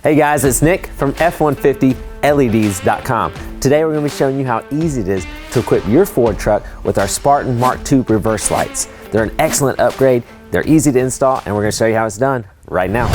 Hey guys, it's Nick from F150LEDs.com. Today we're going to be showing you how easy it is to equip your Ford truck with our Spartan MKII reverse lights. They're an excellent upgrade, they're easy to install, and we're going to show you how it's done right now.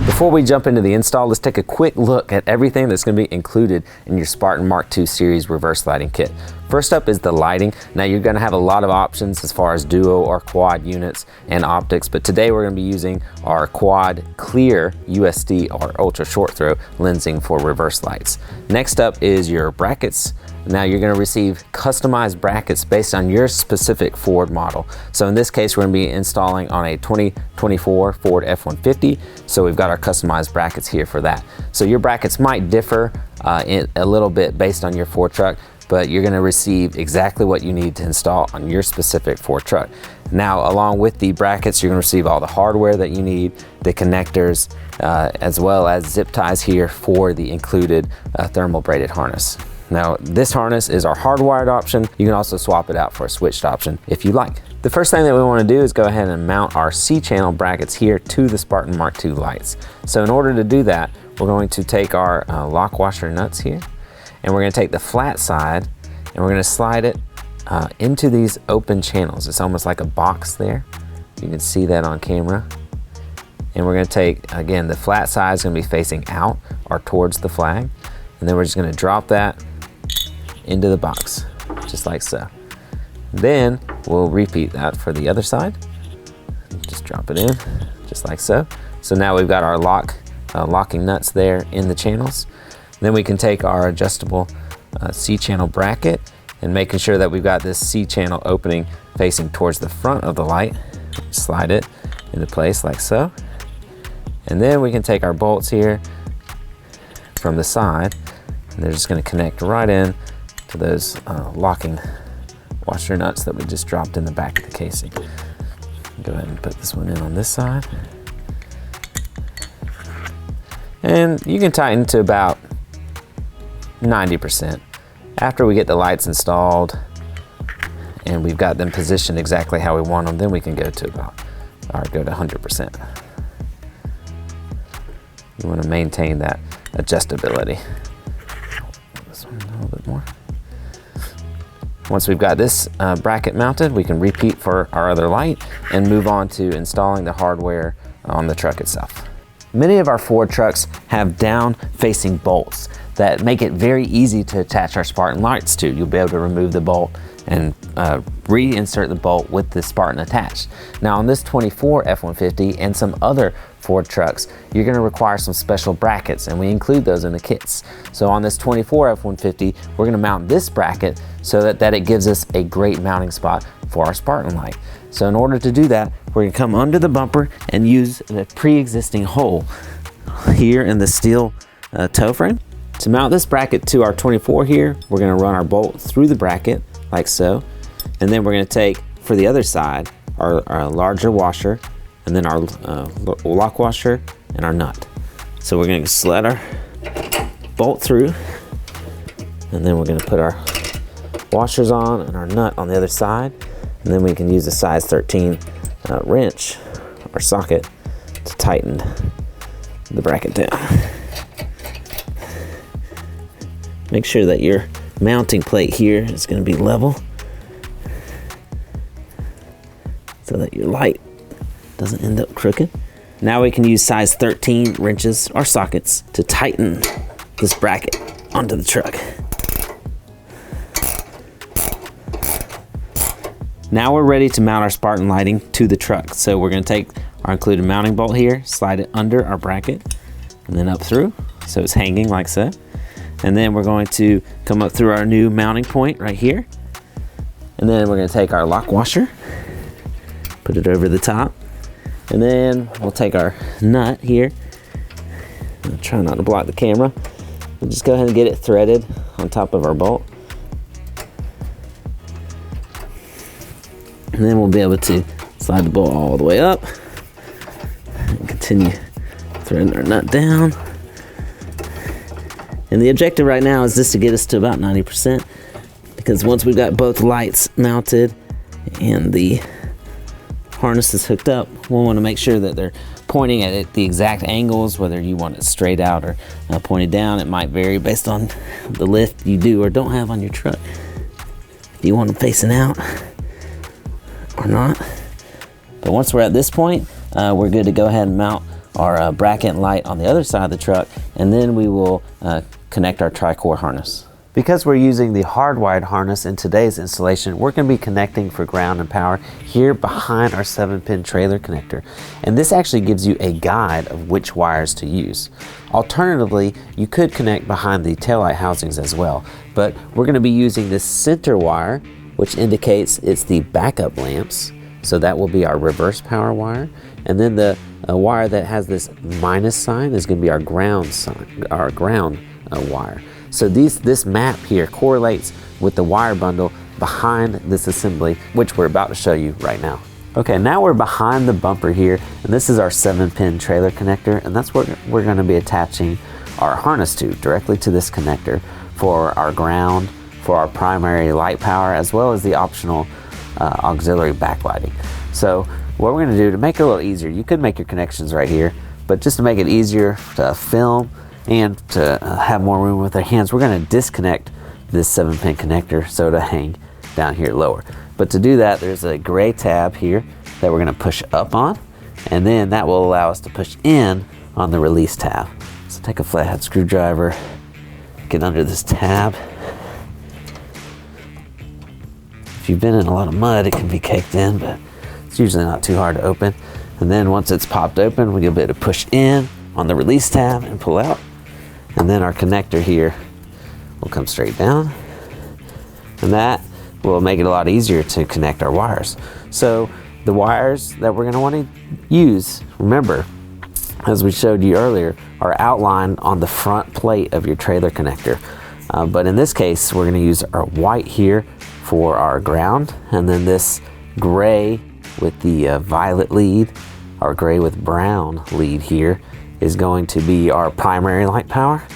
Before we jump into the install, let's take a quick look at everything that's going to be included in your Spartan MKII series reverse lighting kit. First up is the lighting. Now you're going to have a lot of options as far as duo or quad units and optics, but today we're going to be using our quad clear USD or ultra short throw lensing for reverse lights. Next up is your brackets. Now you're going to receive customized brackets based on your specific Ford model. So in this case, we're going to be installing on a 2024 Ford F-150. So we've got our customized brackets here for that. So your brackets might differ a little bit based on your Ford truck, but you're going to receive exactly what you need to install on your specific Ford truck. Now, along with the brackets, you're going to receive all the hardware that you need, the connectors, as well as zip ties here for the included thermal braided harness. Now, this harness is our hardwired option. You can also swap it out for a switched option if you like. The first thing that we want to do is go ahead and mount our C-channel brackets here to the Spartan MKII lights. So in order to do that, we're going to take our lock washer nuts here, and we're going to take the flat side and we're going to slide it into these open channels. It's almost like a box there. You can see that on camera. And we're going to take, again, the flat side is going to be facing out or towards the flag. And then we're just going to drop that into the box, just like so. Then we'll repeat that for the other side. Just drop it in, just like so. So now we've got our locking nuts there in the channels. Then we can take our adjustable C-channel bracket and making sure that we've got this C-channel opening facing towards the front of the light. Slide it into place like so. And then we can take our bolts here from the side, and they're just going to connect right in to those locking washer nuts that we just dropped in the back of the casing. Go ahead and put this one in on this side. And you can tighten to about 90%. After we get the lights installed and we've got them positioned exactly how we want them, then we can go to 100%. You want to maintain that adjustability. This one a little bit more. Once we've got this bracket mounted, we can repeat for our other light and move on to installing the hardware on the truck itself. Many of our Ford trucks have down-facing bolts that make it very easy to attach our Spartan lights to. You'll be able to remove the bolt and reinsert the bolt with the Spartan attached. Now on this 24 F-150 and some other Ford trucks, you're going to require some special brackets, and we include those in the kits. So on this 24 F-150, we're going to mount this bracket so that it gives us a great mounting spot for our Spartan light. So in order to do that, we're going to come under the bumper and use a pre-existing hole here in the steel toe frame. To mount this bracket to our 24 here, we're going to run our bolt through the bracket like so, and then we're going to take, for the other side, our larger washer, and then our lock washer and our nut. So we're going to slide our bolt through, and then we're going to put our washers on and our nut on the other side, and then we can use a size 13 wrench or socket to tighten the bracket down. Make sure that your mounting plate here is going to be level so that your light doesn't end up crooked. Now we can use size 13 wrenches or sockets to tighten this bracket onto the truck. Now we're ready to mount our Spartan lighting to the truck. So we're going to take our included mounting bolt here, slide it under our bracket, and then up through so it's hanging like so. And then we're going to come up through our new mounting point right here. And then we're going to take our lock washer, put it over the top. And then we'll take our nut here. I'll try not to block the camera. We'll just go ahead and get it threaded on top of our bolt. And then we'll be able to slide the bolt all the way up and continue threading our nut down. And the objective right now is just to get us to about 90%, because once we've got both lights mounted and the harness is hooked up, we'll want to make sure that they're pointing at the exact angles, whether you want it straight out or pointed down. It might vary based on the lift you do or don't have on your truck. Do you want them facing out or not? But once we're at this point, we're good to go ahead and mount our bracket light on the other side of the truck, and then we will connect our tri-core harness. Because we're using the hardwired harness in today's installation, we're going to be connecting for ground and power here behind our 7-pin trailer connector. And this actually gives you a guide of which wires to use. Alternatively, you could connect behind the taillight housings as well, but we're going to be using this center wire, which indicates it's the backup lamps. So that will be our reverse power wire. And then the wire that has this minus sign is going to be our ground sign, our ground wire. So this map here correlates with the wire bundle behind this assembly, which we're about to show you right now. Okay, now we're behind the bumper here, and this is our 7-pin trailer connector, and that's what we're going to be attaching our harness to, directly to this connector for our ground, for our primary light power, as well as the optional auxiliary backlighting. So what we're going to do to make it a little easier, you could make your connections right here, but just to make it easier to film and to have more room with our hands, we're going to disconnect this 7-pin connector so to hang down here lower. But to do that, there's a gray tab here that we're going to push up on, and then that will allow us to push in on the release tab. So take a flathead screwdriver, get under this tab. If you've been in a lot of mud, it can be caked in, but it's usually not too hard to open. And then once it's popped open, we'll be able to push in on the release tab and pull out. And then our connector here will come straight down. And that will make it a lot easier to connect our wires. So the wires that we're going to want to use, remember, as we showed you earlier, are outlined on the front plate of your trailer connector. But in this case, we're going to use our white here for our ground, and then this gray with the violet lead, our gray with brown lead here, is going to be our primary light power.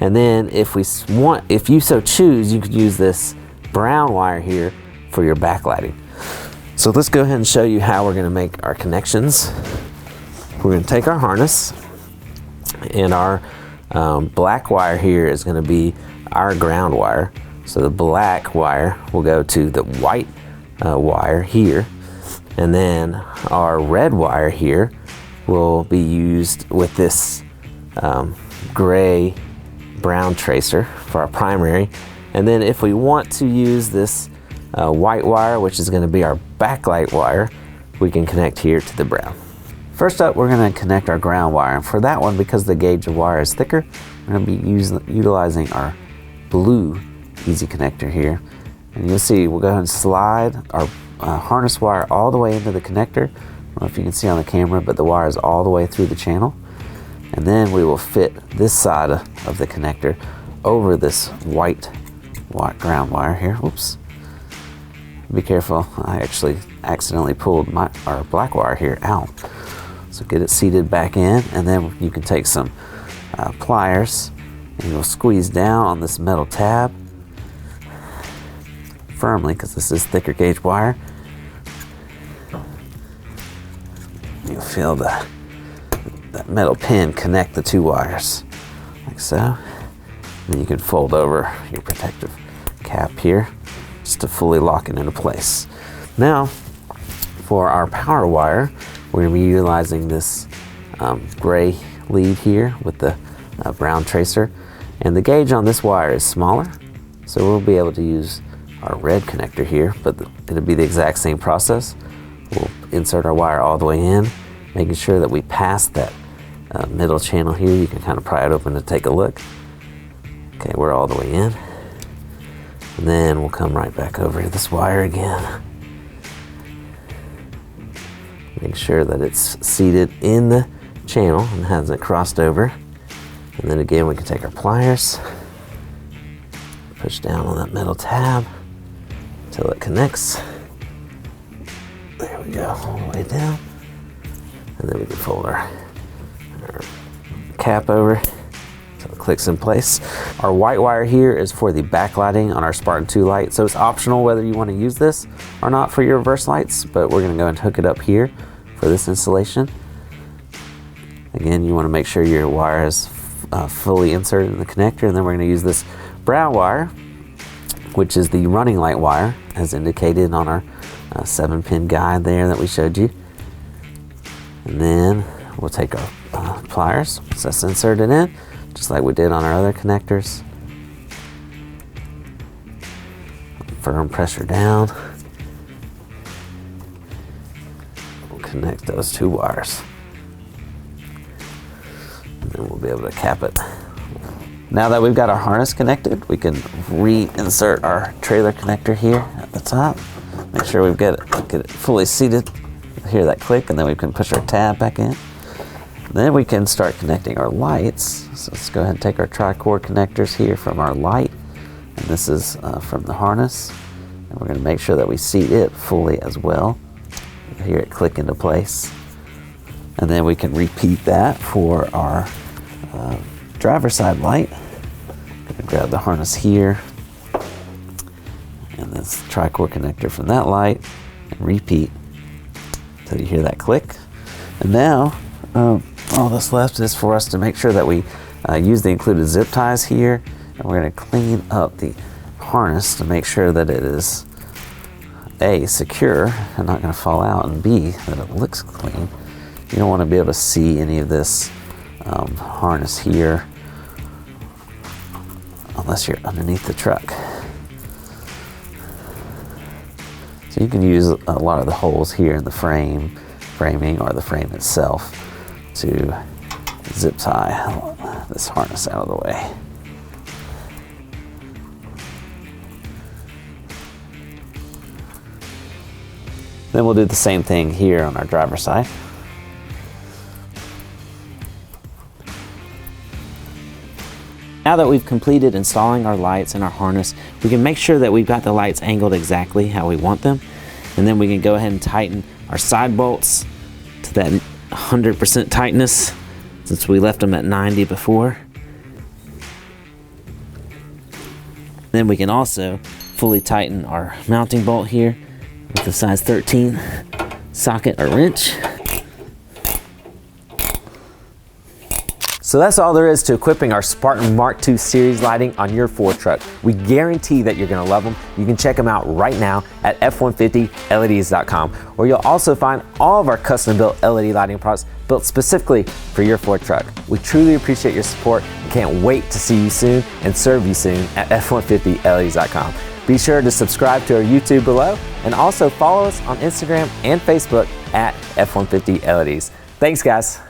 And then if you so choose, you could use this brown wire here for your backlighting. So let's go ahead and show you how we're going to make our connections. We're going to take our harness, and our black wire here is going to be our ground wire. So the black wire will go to the white wire here, and then our red wire here will be used with this gray brown tracer for our primary. And then if we want to use this white wire, which is going to be our backlight wire, we can connect here to the brown. First up, we're going to connect our ground wire, and for that one, because the gauge of wire is thicker, we're going to be utilizing our blue easy connector here. And you'll see we'll go ahead and slide our harness wire all the way into the connector. I don't know if you can see on the camera, but the wire is all the way through the channel. And then we will fit this side of the connector over this white ground wire here. Oops. Be careful. I actually accidentally pulled our black wire here out. So get it seated back in, and then you can take some pliers and you'll squeeze down on this metal tab firmly, because this is thicker gauge wire. You'll feel that metal pin connect the two wires, like so. And then you can fold over your protective cap here just to fully lock it into place. Now, for our power wire, we're going to be utilizing this gray lead here with the brown tracer. And the gauge on this wire is smaller, so we'll be able to use our red connector here, but it'll be the exact same process. We'll insert our wire all the way in, making sure that we pass that middle channel here. You can kind of pry it open to take a look. Okay, we're all the way in. And then we'll come right back over to this wire again. Make sure that it's seated in the channel and hasn't crossed over. And then again, we can take our pliers, push down on that metal tab until it connects. There we go, all the way down. And then we can fold our cap over until it clicks in place. Our white wire here is for the backlighting on our Spartan 2 light, so it's optional whether you want to use this or not for your reverse lights, but we're going to go and hook it up here for this installation. Again, you want to make sure your wire is fully inserted in the connector, and then we're going to use this brown wire, which is the running light wire as indicated on our 7-pin guide there that we showed you. And then we'll take our pliers, so that's inserted in just like we did on our other connectors. Firm pressure down. We'll connect those 2 wires. And then we'll be able to cap it. Now that we've got our harness connected, we can reinsert our trailer connector here at the top. Make sure we've get it fully seated. Hear that click, and then we can push our tab back in. Then we can start connecting our lights. So let's go ahead and take our tri-cord connectors here from our light, and this is from the harness. And we're going to make sure that we seat it fully as well. You'll hear it click into place. And then we can repeat that for our driver's side light. Gonna grab the harness here and this tri-cord connector from that light and repeat until you hear that click. And now all that's left is for us to make sure that we use the included zip ties here, and we're going to clean up the harness to make sure that it is A, secure and not going to fall out, and B, that it looks clean. You don't want to be able to see any of this harness here unless you're underneath the truck. So you can use a lot of the holes here in the framing or the frame itself to zip tie this harness out of the way. Then we'll do the same thing here on our driver's side. Now that we've completed installing our lights and our harness, we can make sure that we've got the lights angled exactly how we want them. And then we can go ahead and tighten our side bolts to that 100% tightness, since we left them at 90 before. Then we can also fully tighten our mounting bolt here with the size 13 socket or wrench. So that's all there is to equipping our Spartan Mark II series lighting on your Ford truck. We guarantee that you're gonna love them. You can check them out right now at f150leds.com, where you'll also find all of our custom-built LED lighting products built specifically for your Ford truck. We truly appreciate your support and can't wait to see you soon and serve you soon at f150leds.com. Be sure to subscribe to our YouTube below, and also follow us on Instagram and Facebook at F150LEDs. Thanks, guys.